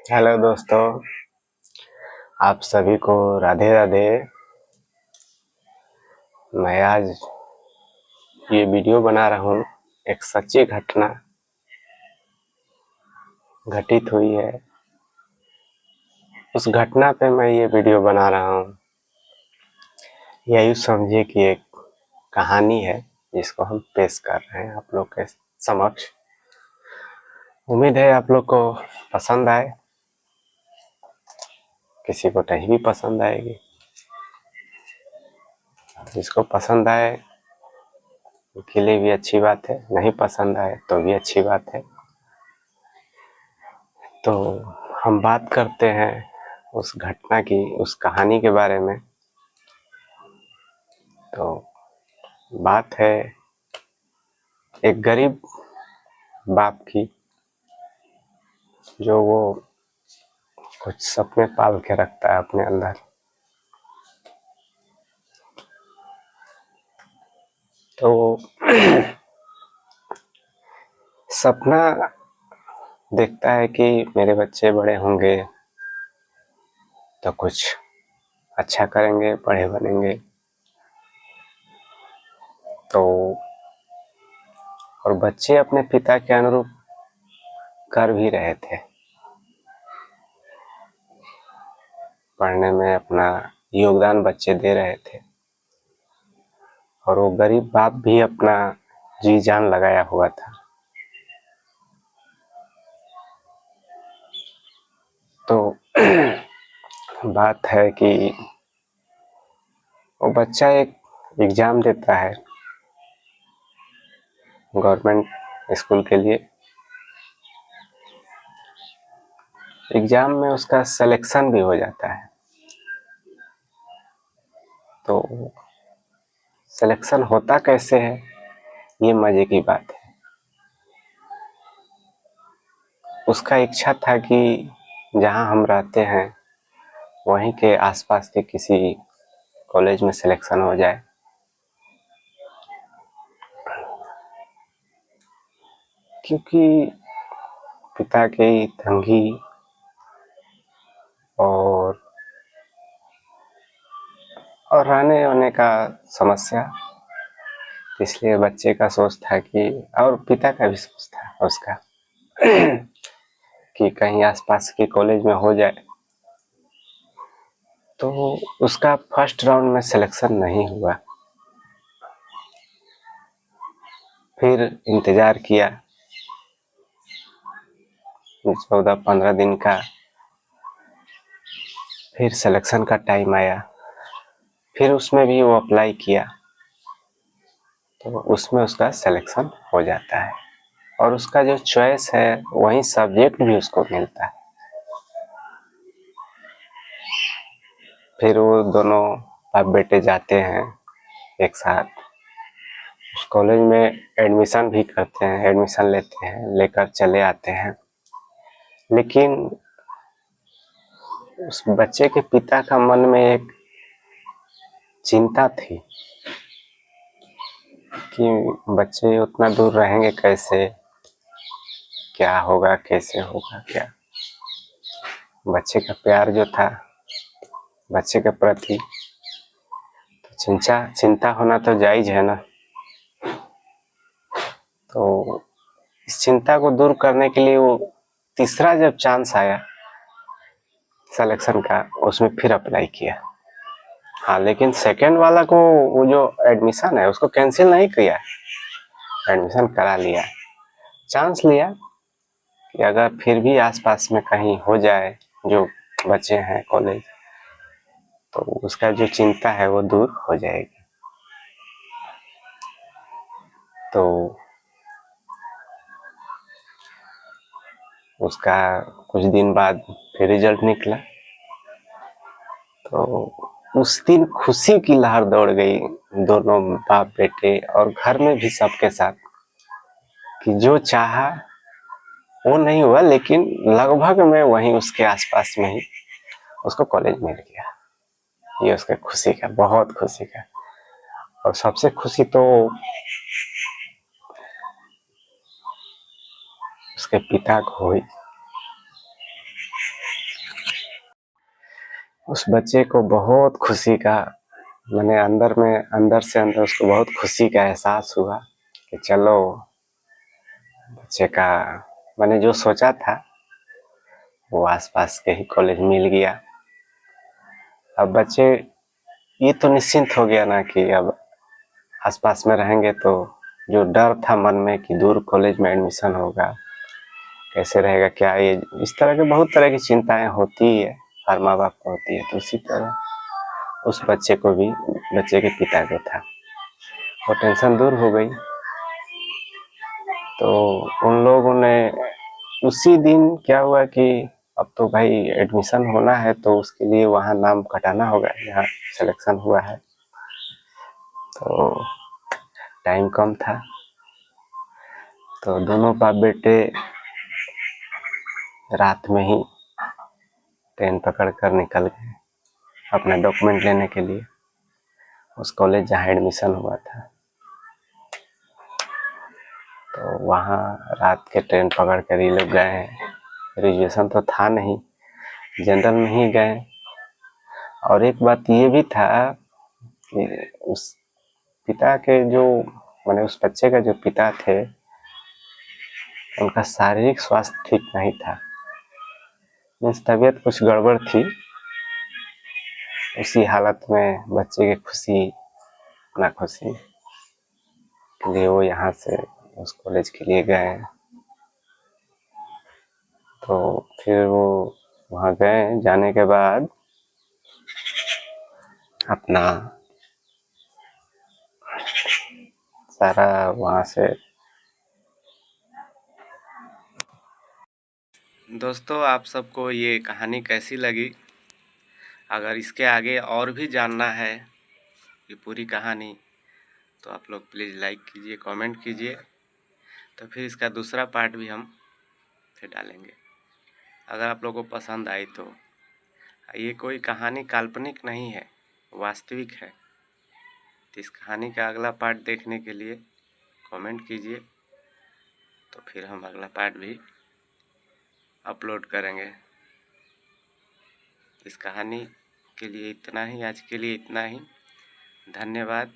Hello दोस्तों, आप सभी को राधे राधे। मैं आज ये वीडियो बना रहा हूँ। एक सच्ची घटना घटित हुई है, उस घटना पे मैं ये वीडियो बना रहा हूँ। यह यूँ समझिए कि एक कहानी है जिसको हम पेश कर रहे हैं आप लोग के समक्ष। उम्मीद है आप लोग को पसंद आए, किसी को नहीं भी पसंद आएगी। जिसको पसंद आए उनके लिए भी अच्छी बात है, नहीं पसंद आए तो भी अच्छी बात है। तो हम बात करते हैं उस घटना की, उस कहानी के बारे में। तो बात है एक गरीब बाप की, जो वो कुछ सपने पाल के रखता है अपने अंदर। तो सपना देखता है कि मेरे बच्चे बड़े होंगे तो कुछ अच्छा करेंगे, बड़े बनेंगे। तो और बच्चे अपने पिता के अनुरूप कर भी रहे थे, पढ़ने में अपना योगदान बच्चे दे रहे थे। और वो गरीब बाप भी अपना जी जान लगाया हुआ था। तो बात है कि वो बच्चा एक एग्जाम देता है गवर्नमेंट स्कूल के लिए। एग्जाम में उसका सिलेक्शन भी हो जाता है। तो सिलेक्शन होता कैसे है, ये मजे की बात है। उसका इच्छा था कि जहां हम रहते हैं वहीं के आसपास के किसी कॉलेज में सिलेक्शन हो जाए। क्योंकि पिता की तंगी और रहने वहने का समस्या, इसलिए बच्चे का सोच था कि, और पिता का भी सोच था उसका कि कहीं आसपास के कॉलेज में हो जाए। तो उसका फर्स्ट राउंड में सिलेक्शन नहीं हुआ। फिर इंतजार किया 14-15 दिन का। फिर सिलेक्शन का टाइम आया, फिर उसमें भी वो अप्लाई किया, तो उसमें उसका सिलेक्शन हो जाता है। और उसका जो चॉइस है वही सब्जेक्ट भी उसको मिलता है। फिर वो दोनों बाप बेटे जाते हैं एक साथ उस कॉलेज में, एडमिशन भी करते हैं, एडमिशन लेते हैं, लेकर चले आते हैं। लेकिन उस बच्चे के पिता का मन में एक चिंता थी कि बच्चे उतना दूर रहेंगे कैसे, क्या होगा, कैसे होगा, क्या। बच्चे का प्यार जो था बच्चे के प्रति, तो चिंता होना तो जायज है ना। तो इस चिंता को दूर करने के लिए वो तीसरा जब चांस आया सिलेक्शन का, उसमें फिर अप्लाई किया। हाँ, लेकिन सेकंड वाला को, वो जो एडमिशन है उसको कैंसिल नहीं किया, एडमिशन करा लिया। चांस लिया कि अगर फिर भी आसपास में कहीं हो जाए जो बच्चे हैं कॉलेज, तो उसका जो चिंता है वो दूर हो जाएगी। तो उसका कुछ दिन बाद फिर रिजल्ट निकला। तो उस दिन खुशी की लहर दौड़ गई दोनों बाप बेटे और घर में भी सबके साथ, कि जो चाहा वो नहीं हुआ, लेकिन लगभग में वहीं उसके आसपास में ही उसको कॉलेज मिल गया। ये उसके खुशी का, बहुत खुशी का। और सबसे खुशी तो उसके पिता को हुई। उस बच्चे को बहुत खुशी का, मैंने अंदर से अंदर उसको बहुत खुशी का एहसास हुआ कि चलो बच्चे का, मैंने जो सोचा था वो आसपास के ही कॉलेज मिल गया। अब बच्चे ये तो निश्चिंत हो गया ना कि अब आसपास में रहेंगे तो जो डर था मन में कि दूर कॉलेज में एडमिशन होगा, कैसे रहेगा, क्या, ये इस तरह के बहुत तरह की चिंताएं होती है, हर माँ बाप को होती है। तो उसी तरह उस बच्चे को भी, बच्चे के पिता को था, वो टेंशन दूर हो गई। तो उन लोगों ने उसी दिन क्या हुआ कि अब तो भाई एडमिशन होना है तो उसके लिए वहाँ नाम कटाना होगा जहाँ सिलेक्शन हुआ है। तो टाइम कम था तो दोनों बाप बेटे रात में ही ट्रेन पकड़कर निकल गए अपना डॉक्यूमेंट लेने के लिए उस कॉलेज जहाँ एडमिशन हुआ था। तो वहाँ रात के ट्रेन पकड़ कर ये लोग गए। रिजर्वेशन तो था नहीं, जनरल में ही गए। और एक बात ये भी था कि उस पिता के जो, माने उस बच्चे का जो पिता थे, उनका शारीरिक स्वास्थ्य ठीक नहीं था, मीन्स तबीयत कुछ गड़बड़ थी। उसी हालत में बच्चे की खुशी, अपना खुशी के लिए वो यहाँ से उस कॉलेज के लिए गए। तो फिर वो वहाँ गए, जाने के बाद अपना सारा वहाँ से। दोस्तों, आप सबको ये कहानी कैसी लगी? अगर इसके आगे और भी जानना है ये पूरी कहानी तो आप लोग प्लीज़ लाइक कीजिए, कमेंट कीजिए, तो फिर इसका दूसरा पार्ट भी हम फिर डालेंगे अगर आप लोगों को पसंद आई तो। ये कोई कहानी काल्पनिक नहीं है, वास्तविक है। तो इस कहानी का अगला पार्ट देखने के लिए कमेंट कीजिए, तो फिर हम अगला पार्ट भी अपलोड करेंगे। इस कहानी के लिए इतना ही, आज के लिए इतना ही। धन्यवाद।